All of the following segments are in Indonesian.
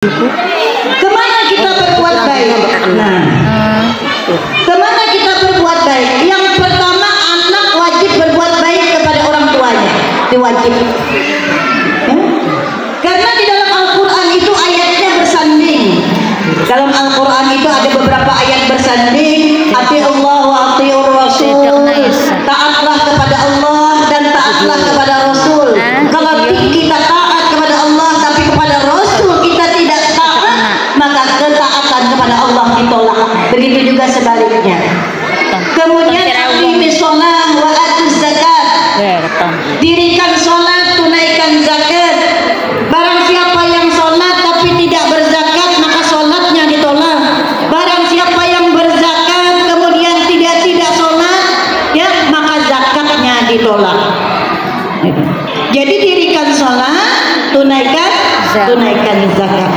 Kemana kita berbuat baik? Nah, kemana kita berbuat baik? Yang pertama, anak wajib berbuat baik kepada orang tuanya, diwajib. Karena di dalam Al-Quran itu ayatnya bersanding. Dalam Al-Quran itu ada beberapa ayat bersanding. Ati Allah wa atiur Rasul. Taatlah kepada Allah dan taatlah kepada Rasul. Kalau kita taat kepada Allah tapi kepada Rasul kita tidak taat, maka ketaatan kepada Allah ditolak. Begitu juga sebaliknya. Kemudian aqimi shalah wa atuz zakat. Dirikan salat, tunaikan zakat. Barang siapa yang salat tapi tidak berzakat, maka salatnya ditolak. Barang siapa yang berzakat kemudian tidak salat, ya, maka zakatnya ditolak. Jadi dirikan salat, tunaikan zakat.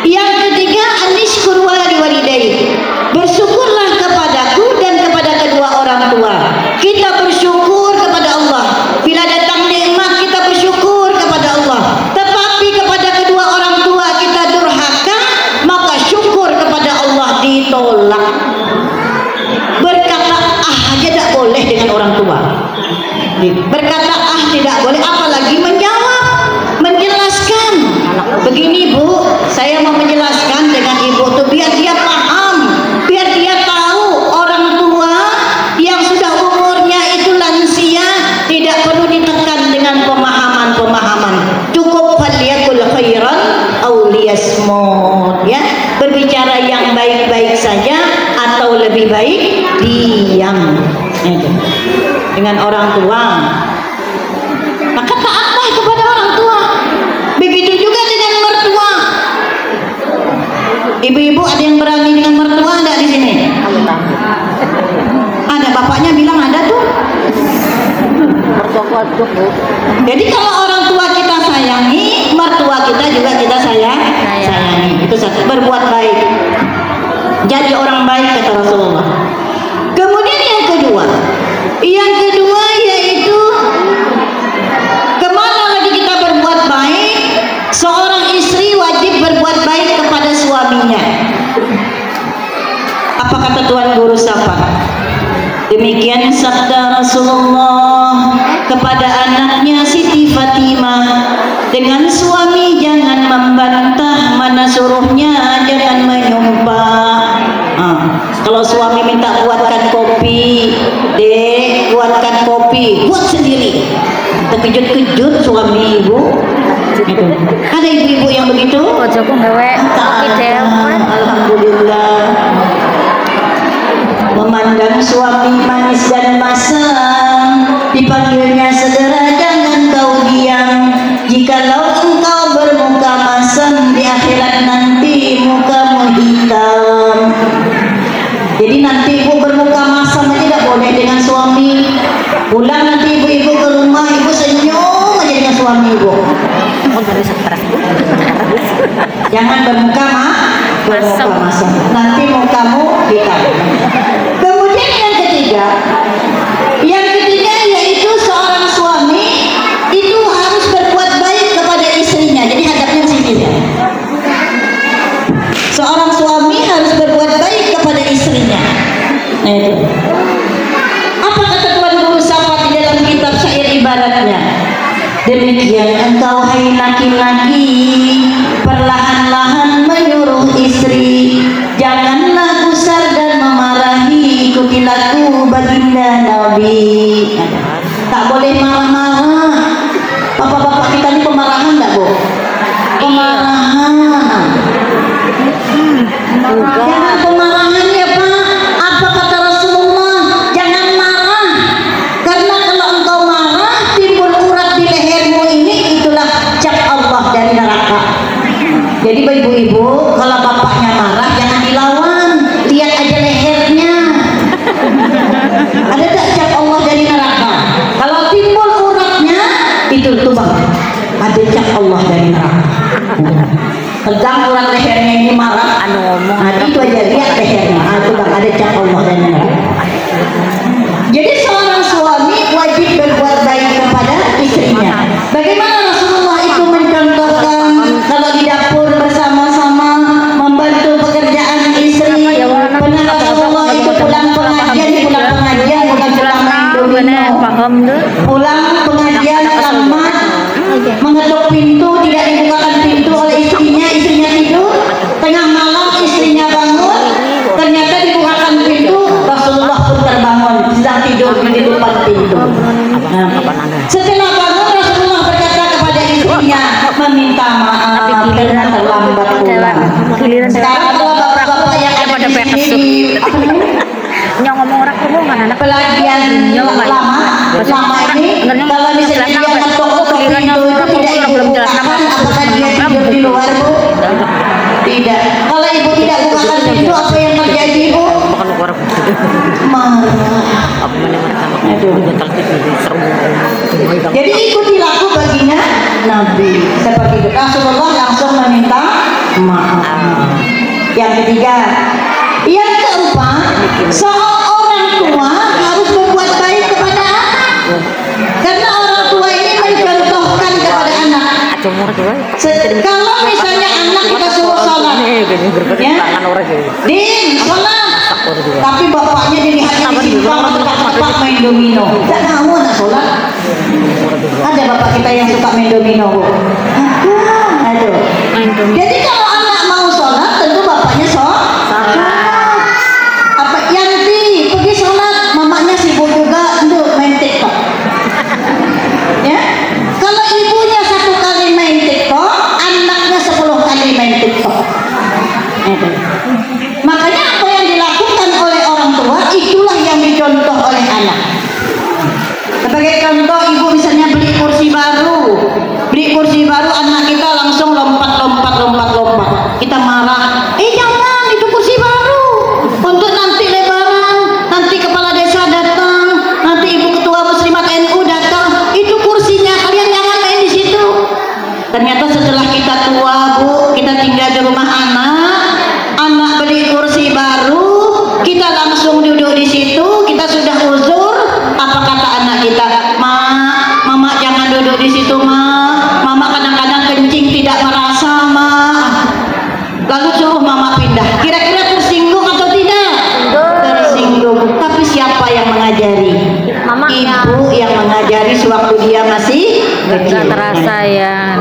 Yang ketiga, anishkur walidayk. Bersyukurlah kepadaku dan kepada kedua orang tua. Kita bersyukur kepada Allah. Bila datang nikmat kita bersyukur kepada Allah. Tetapi kepada kedua orang tua kita durhaka, maka syukur kepada Allah ditolak. Berkata ah aja tidak boleh dengan orang tua. Berkata ah tidak boleh, apalagi menjawab, menjelaskan. Begini Bu, saya mau menjelaskan dengan Ibu tuh biar dia paham, biar dia tahu orang tua yang sudah umurnya itu lansia tidak perlu ditekan dengan pemahaman. Cukup faliyakul khairan aw liyasmut, ya, berbicara yang baik-baik saja atau lebih baik diam. Dengan orang tua, maka taatlah kepada orang tua. Begitu juga dengan mertua. Ibu-ibu ada yang berani dengan mertua ada di sini? Ada, bapaknya bilang ada tuh. Jadi kalau orang tua kita sayangi, mertua kita juga kita sayangi. Itu satu, berbuat baik. Jadi orang baik kata Rasulullah. Kemudian yang kedua yaitu kemana lagi kita berbuat baik? Seorang istri wajib berbuat baik kepada suaminya. Apa kata Tuan Guru Sapa? Demikian sabda Rasulullah kepada anaknya Siti Fatimah, dengan suami jangan membantah, mana suruhnya jangan menyumpah. Kalau suami minta buatkan kopi, Dek, buatkan kopi, buat sendiri. Terkejut-kejut suami ibu. Ada ibu-ibu yang begitu? Alhamdulillah. Memandang suami manis dan masam, dipanggilnya segera jangan kau diam. Jikalau engkau bermuka masam, di akhirat nanti mukamu hitam. Jadi nanti ibu bermuka masam aja tidak boleh dengan suami. Pulang nanti ibu-ibu ke rumah, ibu senyum aja dengan suami ibu. Jangan bermuka masam. Nanti mukamu hitam. Kemudian yang ketiga yaitu seorang suami itu harus berbuat baik kepada istrinya. Jadi hadapnya sini ya. Seorang suami harus berbuat baik kepada istrinya. Apa kata Tuan Guru Sapa di dalam kitab syair ibaratnya? Demikian engkau hai laki-laki, perlahan-lahan menyuruh istri, janganlah gusar dan memarahi, ikuti laku baginda Nabi. Tak boleh marah-marah. Bapak-bapak kita ini pemarahan enggak, Bu? Pemarahan. Jangan pemarahan ya Pak. Apa kata Rasulullah? Jangan marah. Karena kalau engkau marah timbul urat di lehermu ini, itulah cap Allah dari neraka. Jadi ibu-ibu kalau bapaknya marah jangan dilawan, lihat aja lehernya. Ada tak cap Allah dari neraka? Kalau timbul uratnya itu tuh Bang, ada cap Allah dari neraka. Pegang urat lehernya ini marah, itu aja lihat lehernya, itu Bang, ada cap Allah dari neraka. Jadi seorang suami wajib berbuat baik kepada istrinya. Bagaimana Rasulullah itu mencontohkan kalau di dapur bersama akhirnya terlambat pulang. Sekarang kalau bapak-bapak yang ada di sini nyong ngomong orang ngomong anak pelagian lama ini kalau misalnya dia ketok pintu itu tidak ibu bukakan, apakah dia tidur di luar Bu? Tidak. Kalau ibu tidak bukakan pintu, apa yang terjadi Bu? Marah. Jadi ikuti laku baginya Nabi seperti itu. Rasulullah langsung meminta maaf. Yang ketiga, yang keempat, seorang tua harus berbuat baik kepada anak, karena orang tua ini mencontohkan kepada anak. Kalau misalnya anak kita suruh sholat, ya, din, sholat, tapi bapaknya dilihatnya di simpang tempat main domino. Tidak tahu anak sholat. Ada bapak kita yang suka main domino, Bu. Aduh. Jadi kalau anak mau sholat, tentu bapaknya sholat. Apa Yanti pergi sholat, mamanya sibuk juga untuk main TikTok. Ya, kalau ibunya 1 kali main TikTok, anaknya 10 kali main TikTok. Makanya apa yang dilakukan oleh orang tua itulah yang dicontoh oleh anak. Sebagai contoh, ibu misalnya beli kursi baru, anak kita langsung lompat. Kita marah, jangan, itu kursi baru untuk nanti lebaran, nanti kepala desa datang, nanti ibu ketua muslimat NU datang, itu kursinya, kalian jangan main di situ. Ternyata setelah kita tua Bu, kita tinggal di rumah anak beli kursi baru, kita langsung duduk di situ, kita sudah uzur, apa kata anak kita? Mama jangan duduk di situ, mama kadang-kadang kencing tidak merasa, lalu suruh mama pindah. Kira-kira tersinggung atau tidak? Tersinggung. Tapi siapa yang mengajari? Ibu yang mengajari sewaktu dia masih kecil. Terasa ya.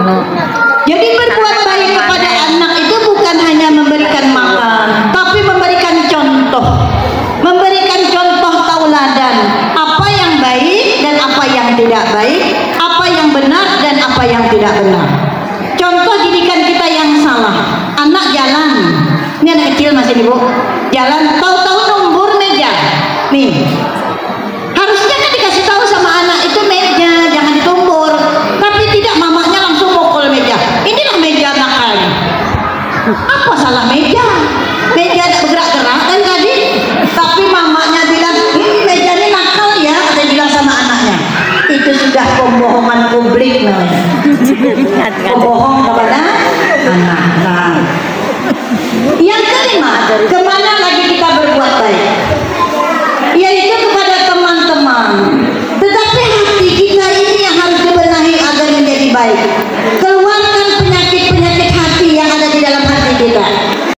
Jadi berbuat baik kepada anak itu bukan hanya memberikan makan, tapi memberikan contoh tauladan, apa yang baik dan apa yang tidak baik, apa yang benar dan apa yang tidak benar. Contoh didikan kita yang salah. Anak jalan, ini anak kecil masih ibu, jalan tahu-tahu numbur meja. Nih, harusnya kan dikasih tahu sama anak itu meja jangan ditumbur, tapi tidak, mamanya langsung pukul meja. Inilah meja nakal. Apa salah meja? Meja tidak bergerak-gerak kan tadi, tapi mamanya bilang ini meja ini nakal ya, dia bilang sama anaknya. Itu sudah pembohongan publik namanya. Pembohongan